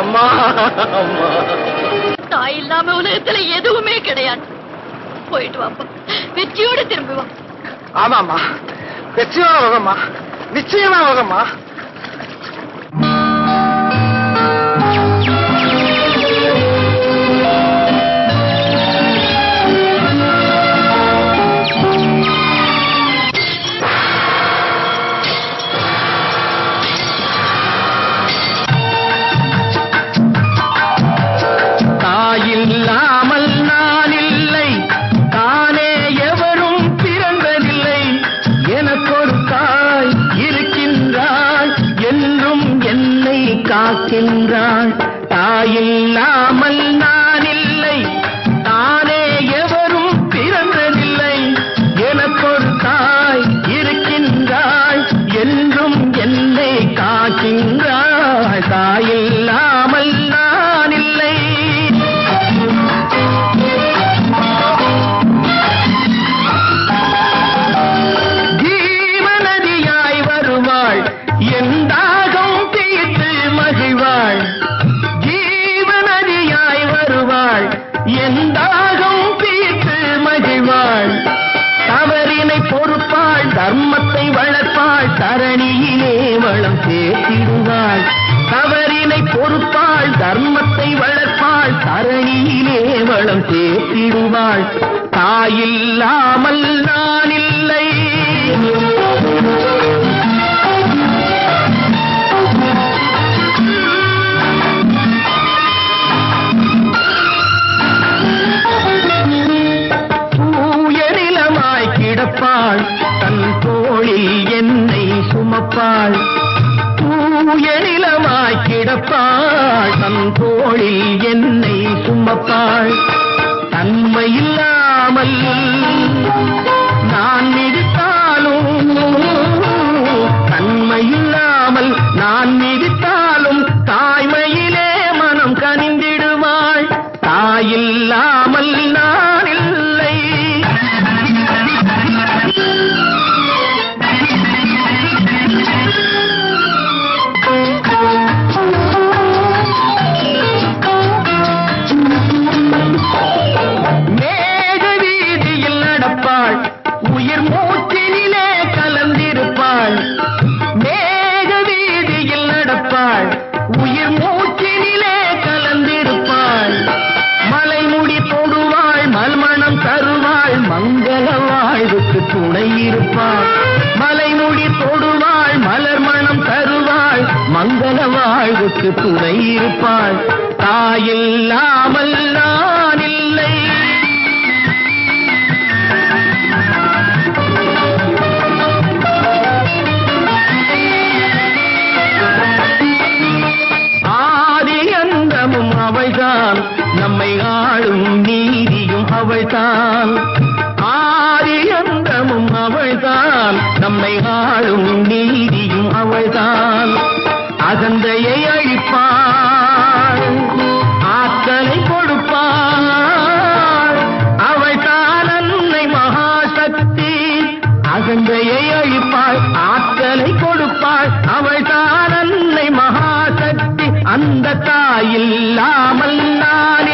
அம்மா அம்மா. தாய் இல்லாம உலகத்துல எதுவுமே கிடையாது. போயிட்டு வாப்பா, வெற்றியோட திரும்பி வா. ஆமாம்மா, வெற்றியோட வகம்மா, நிச்சயமா வகம்மா. தாயில்லாமல் நான் இல்லை, தானே எவரும் பிறந்ததில்லை. எனக்கொரு தாய் இருக்கின்றாள், என்றும் என்னை காக்கின்றாள். தாயில்லாமல் நான் இல்லை, தானே எவரும் பிறந்ததில்லை. எனக்கொரு தாய் இருக்கின்றாள், என்றும் என்னை காக்கின்றாள். தாயில்லாமல் நான் இல்லை. ஜீவநதியாய் வருவாள், என் தாகம் தீர்த்து மகிழ்வாள். ஜீவநதியாய் வருவாள், என் தாகம் தீர்த்து மகிழ்வாள். தவறினை பொறுப்பாள், தர்மத்தை வளர்ப்பாள், தரணியிலே வளம் சேர்த்திடுவாள். தவறினை பொறுப்பாள், தர்மத்தை வளர்ப்பாள், தரணியிலே வளம் சேர்த்திடுவாள். தாயில்லாமல் நான் இல்லை. கிடப்பாள், தன் தோளில் என்னை சுமப்பாள். தூய நிலமாய் கிடப்பாள், தன் தோளில் என்னை சுமப்பாள். தன்மையில்லாமல் நான் மிதித்தாலும், தன்மையில்லாமல் நான் மிதித்தாலும் தாய்மையிலே மனம் கனிந்திடுவாள். தாயில்லாமல் நான் இல்லை. மேக வீதியில் நடப்பாள், உயிர் மூச்சினிலே கலந்திருப்பாள். மேக வீதியில் நடப்பாள், உயிர் மூச்சினிலே கலந்திருப்பாள். மலைமுடி தொடுவாள், மல்மணம் தருவாள், மங்கள வாழ்வுக்கு துணை இருப்பாள். மலைமுடி தொடுவாள், மலர் மணம் தருவாள், மங்கள வாழ்வுக்கு துணை இருப்பாள். தாயில்லாமல் நான் இல்லை. ஆதி அந்தமும் அவள்தான், நம்மை ஆளும் நீதியும் அவள்தான். ஆதி அந்தமும் அவள்தான், நம்மை ஆளும் நீதியும் அவள்தான். அகந்தையை அழிப்பாள், ஆற்றலை கொடுப்பாள். அவள்தான் அன்னை மகாசக்தி. அகந்தையை அழிப்பாள், ஆற்றலை கொடுப்பாள். அவள்தான் அன்னை மகாசக்தி. அந்த தாயில்லாமல் நான்